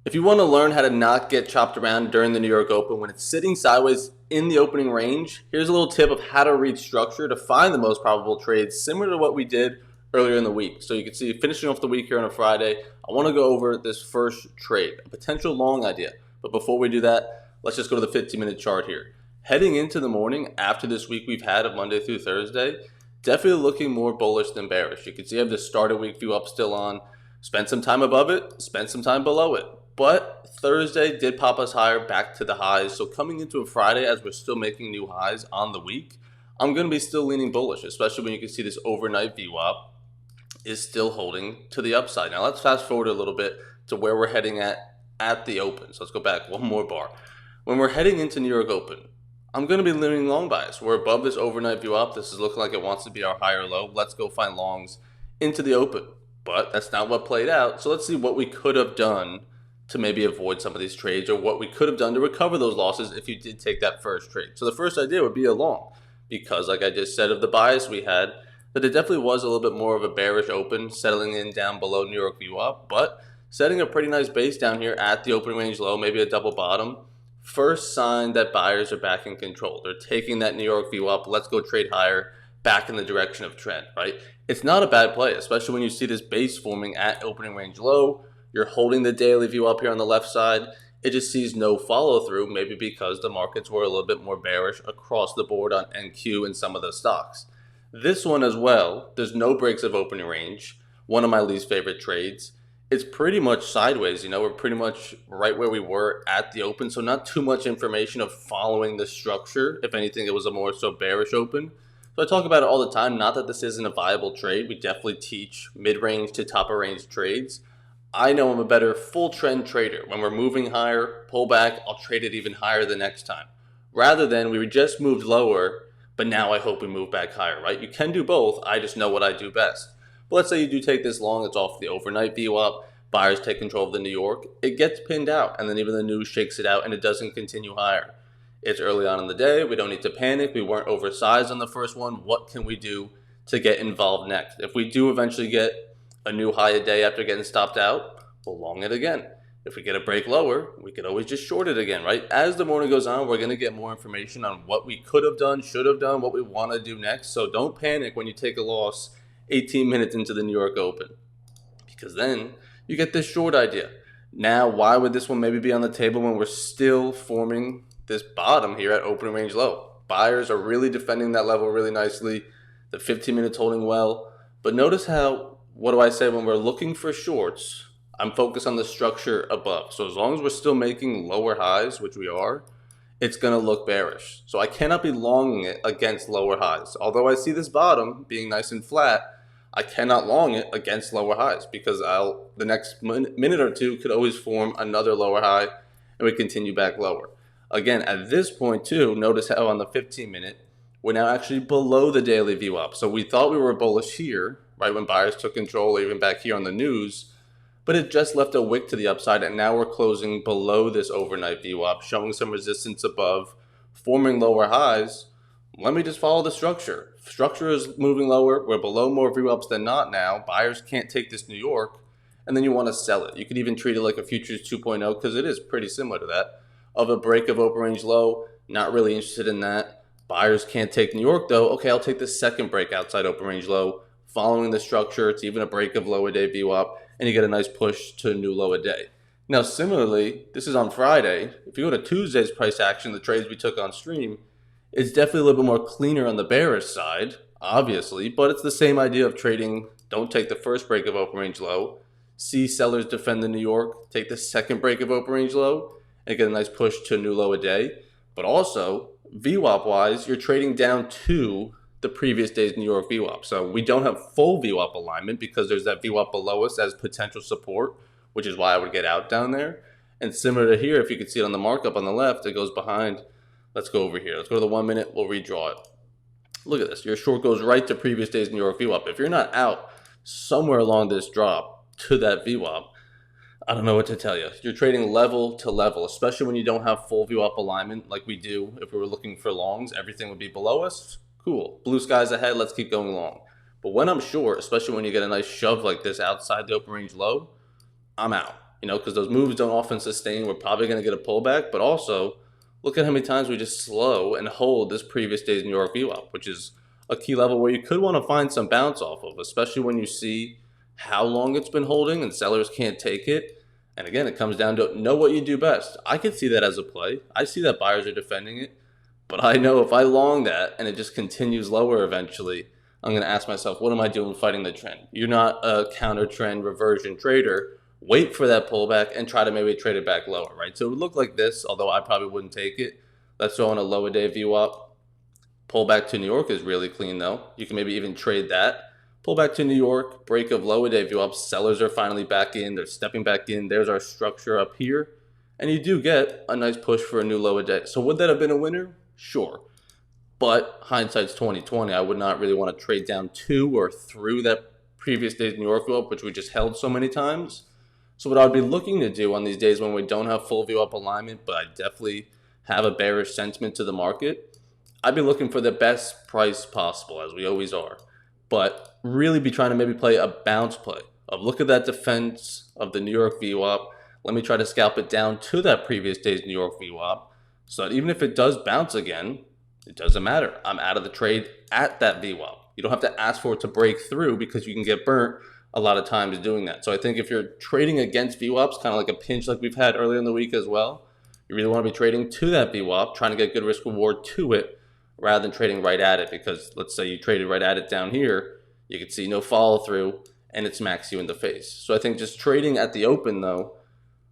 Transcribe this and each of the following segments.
If you want to learn how to not get chopped around during the New York Open when it's sitting sideways in the opening range, here's a little tip of how to read structure to find the most probable trades, similar to what we did earlier in the week. So you can see, finishing off the week here on a Friday, I want to go over this first trade, a potential long idea. But before we do that, let's just go to the 15-minute chart here. Heading into the morning after this week we've had of Monday through Thursday, definitely looking more bullish than bearish. You can see I have the start of week view up still on. Spent some time above it, spent some time below it. But Thursday did pop us higher back to the highs. So coming into a Friday, as we're still making new highs on the week, I'm going to be still leaning bullish, especially when you can see this overnight VWAP is still holding to the upside. Now let's fast forward a little bit to where we're heading at the open. So let's go back one more bar. When we're heading into New York Open, I'm going to be leaning long bias. We're above this overnight VWAP. This is looking like it wants to be our higher low. Let's go find longs into the open. But that's not what played out. So let's see what we could have done to maybe avoid some of these trades, or what we could have done to recover those losses if you did take that first trade. So the first idea would be a long, because like I just said of the bias we had, that it definitely was a little bit more of a bearish open, settling in down below New York VWAP, but setting a pretty nice base down here at the open range low, maybe a double bottom. First sign that buyers are back in control. They're taking that New York VWAP, let's go trade higher, back in the direction of trend, right? It's not a bad play, especially when you see this base forming at opening range low. You're holding the daily view up here on the left side. It just sees no follow through, maybe because the markets were a little bit more bearish across the board on NQ and some of the stocks. This one as well, there's no breaks of opening range. One of my least favorite trades. It's pretty much sideways, we're pretty much right where we were at the open. So not too much information of following the structure. If anything, it was a more so bearish open. So I talk about it all the time. Not that this isn't a viable trade. We definitely teach mid-range to top of range trades. I know I'm a better full trend trader. When we're moving higher, pull back, I'll trade it even higher the next time. Rather than we just moved lower, but now I hope we move back higher, right? You can do both. I just know what I do best. But let's say you do take this long, it's off the overnight VWAP, buyers take control of the New York, it gets pinned out, and then even the news shakes it out and it doesn't continue higher. It's early on in the day, we don't need to panic, we weren't oversized on the first one. What can we do to get involved next? If we do eventually get a new high a day after getting stopped out, we'll long it again. If we get a break lower, we could always just short it again, right? As the morning goes on, we're going to get more information on what we could have done, should have done, what we want to do next. So don't panic when you take a loss 18 minutes into the New York Open, because then you get this short idea. Now, why would this one maybe be on the table when we're still forming this bottom here at opening range low? Buyers are really defending that level really nicely. The 15 minutes holding well. But notice how, what do I say when we're looking for shorts? I'm focused on the structure above. So as long as we're still making lower highs, which we are, it's going to look bearish. So I cannot be longing it against lower highs. Although I see this bottom being nice and flat, I cannot long it against lower highs, because the next minute or two could always form another lower high and we continue back lower. Again, at this point too, notice how on the 15 minute, we're now actually below the daily VWAP. So we thought we were bullish here, right, when buyers took control, or even back here on the news, but it just left a wick to the upside, and now we're closing below this overnight VWAP, showing some resistance above, forming lower highs. Let me just follow the structure. Structure is moving lower. We're below more VWAPs than not now. Buyers can't take this New York, and then you want to sell it. You could even treat it like a futures 2.0, because it is pretty similar to that, of a break of open range low. Not really interested in that. Buyers can't take New York though. Okay, I'll take the second break outside open range low. Following the structure, it's even a break of low a day VWAP, and you get a nice push to a new low a day. Now similarly, this is on Friday. If you go to Tuesday's price action, the trades we took on stream, it's definitely a little bit more cleaner on the bearish side, obviously, but it's the same idea of trading. Don't take the first break of open range low. See sellers defend the New York, take the second break of open range low, and get a nice push to a new low a day. But also, VWAP wise, you're trading down to the previous day's New York VWAP. So we don't have full VWAP alignment because there's that VWAP below us as potential support, which is why I would get out down there. And similar to here, if you can see it on the markup on the left, it goes behind. Let's go over here. Let's go to the 1 minute. We'll redraw it. Look at this. Your short goes right to previous day's New York VWAP. If you're not out somewhere along this drop to that VWAP, I don't know what to tell you. You're trading level to level, especially when you don't have full VWAP alignment like we do. If we were looking for longs, everything would be below us. Cool. Blue skies ahead. Let's keep going long. But when I'm short, especially when you get a nice shove like this outside the open range low, I'm out. because those moves don't often sustain. We're probably going to get a pullback, but also look at how many times we just slow and hold this previous day's New York VWAP, which is a key level where you could want to find some bounce off of, especially when you see how long it's been holding and sellers can't take it. And again, it comes down to know what you do best. I could see that as a play. I see that buyers are defending it, but I know if I long that and it just continues lower eventually, I'm going to ask myself, what am I doing fighting the trend? You're not a counter trend reversion trader. Wait for that pullback and try to maybe trade it back lower, right? So it would look like this, although I probably wouldn't take it. Let's throw in a lower day VWAP. Pullback to New York is really clean though. You can maybe even trade that. Pullback to New York, break of lower day VWAP. Sellers are finally back in. They're stepping back in. There's our structure up here. And you do get a nice push for a new lower day. So would that have been a winner? Sure. But hindsight's 2020. I would not really want to trade down to or through that previous day's New York VWAP, which we just held so many times. So what I'd be looking to do on these days when we don't have full VWAP alignment, but I definitely have a bearish sentiment to the market, I'd be looking for the best price possible, as we always are. But really be trying to maybe play a bounce play of look at that defense of the New York VWAP. Let me try to scalp it down to that previous day's New York VWAP so that even if it does bounce again, it doesn't matter. I'm out of the trade at that VWAP. You don't have to ask for it to break through because you can get burnt a lot of times doing that. So I think if you're trading against VWAPs, kind of like a pinch like we've had earlier in the week as well, you really want to be trading to that VWAP, trying to get good risk reward to it rather than trading right at it, because let's say you traded right at it down here, you could see no follow through and it smacks you in the face. So I think just trading at the open though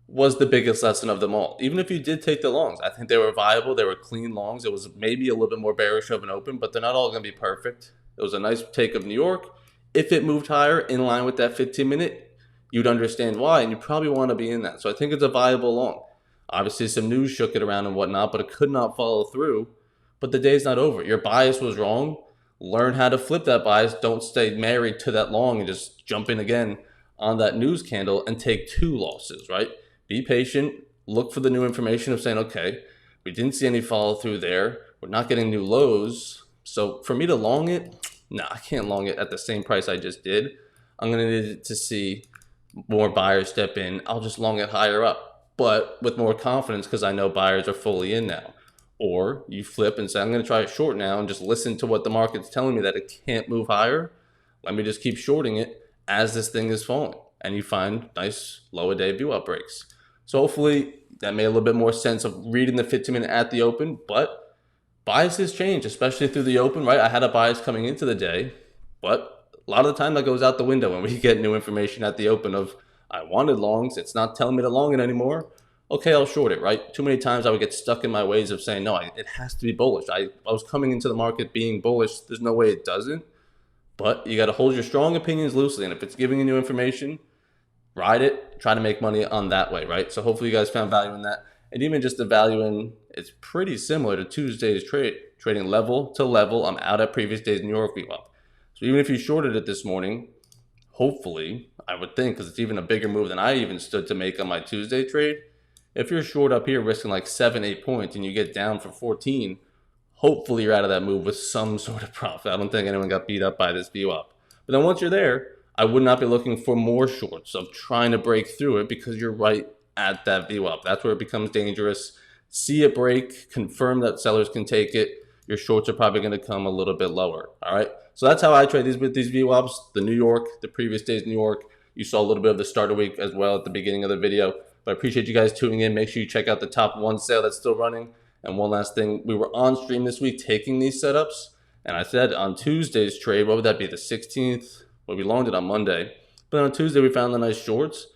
was the biggest lesson of them all. Even if you did take the longs, I think they were viable. They were clean longs. It was maybe a little bit more bearish of an open, but they're not all going to be perfect. It was a nice take of New York. If it moved higher in line with that 15-minute, you'd understand why, and you probably want to be in that. So I think it's a viable long. Obviously, some news shook it around and whatnot, but it could not follow through. But the day's not over. Your bias was wrong. Learn how to flip that bias. Don't stay married to that long and just jump in again on that news candle and take two losses, right? Be patient. Look for the new information of saying, okay, we didn't see any follow through there. We're not getting new lows. So for me to long it, no, I can't long it at the same price I just did. I'm going to need to see more buyers step in. I'll just long it higher up, but with more confidence because I know buyers are fully in now. Or you flip and say, I'm going to try it short now and just listen to what the market's telling me that it can't move higher. Let me just keep shorting it as this thing is falling. And you find nice lower day VWAP breaks. So hopefully that made a little bit more sense of reading the 15-minute at the open, but biases change, especially through the open, right? I had a bias coming into the day, but a lot of the time that goes out the window when we get new information at the open of I wanted longs. It's not telling me to long it anymore. Okay, I'll short it, right? Too many times I would get stuck in my ways of saying, no, it has to be bullish. I was coming into the market being bullish. There's no way it doesn't. But you got to hold your strong opinions loosely. And if it's giving you new information, ride it. Try to make money on that way, right? So hopefully you guys found value in that. And even just the value in, it's pretty similar to Tuesday's trade. Trading level to level. I'm out at previous day's New York VWAP. So even if you shorted it this morning, hopefully, I would think, because it's even a bigger move than I even stood to make on my Tuesday trade, if you're short up here risking like 7-8 points and you get down for 14, hopefully you're out of that move with some sort of profit. I don't think anyone got beat up by this VWAP. But then once you're there, I would not be looking for more shorts of trying to break through it because you're right at that VWAP. That's where it becomes dangerous. See it break, confirm that sellers can take it. Your shorts are probably going to come a little bit lower. All right. So that's how I trade these with these VWAPs. The New York, the previous day's New York. You saw a little bit of the start of the week as well at the beginning of the video. But I appreciate you guys tuning in. Make sure you check out the top one sale that's still running. And one last thing, we were on stream this week taking these setups. And I said on Tuesday's trade, what would that be, the 16th? Well, we longed it on Monday. But on Tuesday, we found the nice shorts.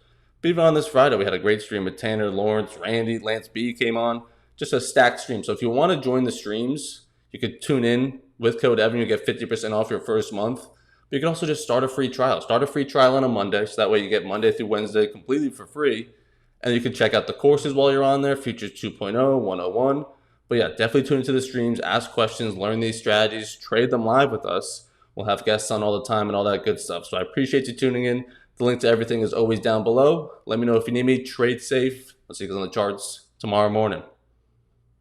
But even on this Friday, we had a great stream with Tanner, Lawrence, Randy, Lance B came on. Just a stacked stream. So if you want to join the streams, you could tune in with code Evan. You get 50% off your first month. But you can also just start a free trial. Start a free trial on a Monday. So that way you get Monday through Wednesday completely for free. And you can check out the courses while you're on there, Futures 2.0, 101. But yeah, definitely tune into the streams, ask questions, learn these strategies, trade them live with us. We'll have guests on all the time and all that good stuff. So I appreciate you tuning in. The link to everything is always down below. Let me know if you need me. Trade safe. I'll see you guys on the charts tomorrow morning.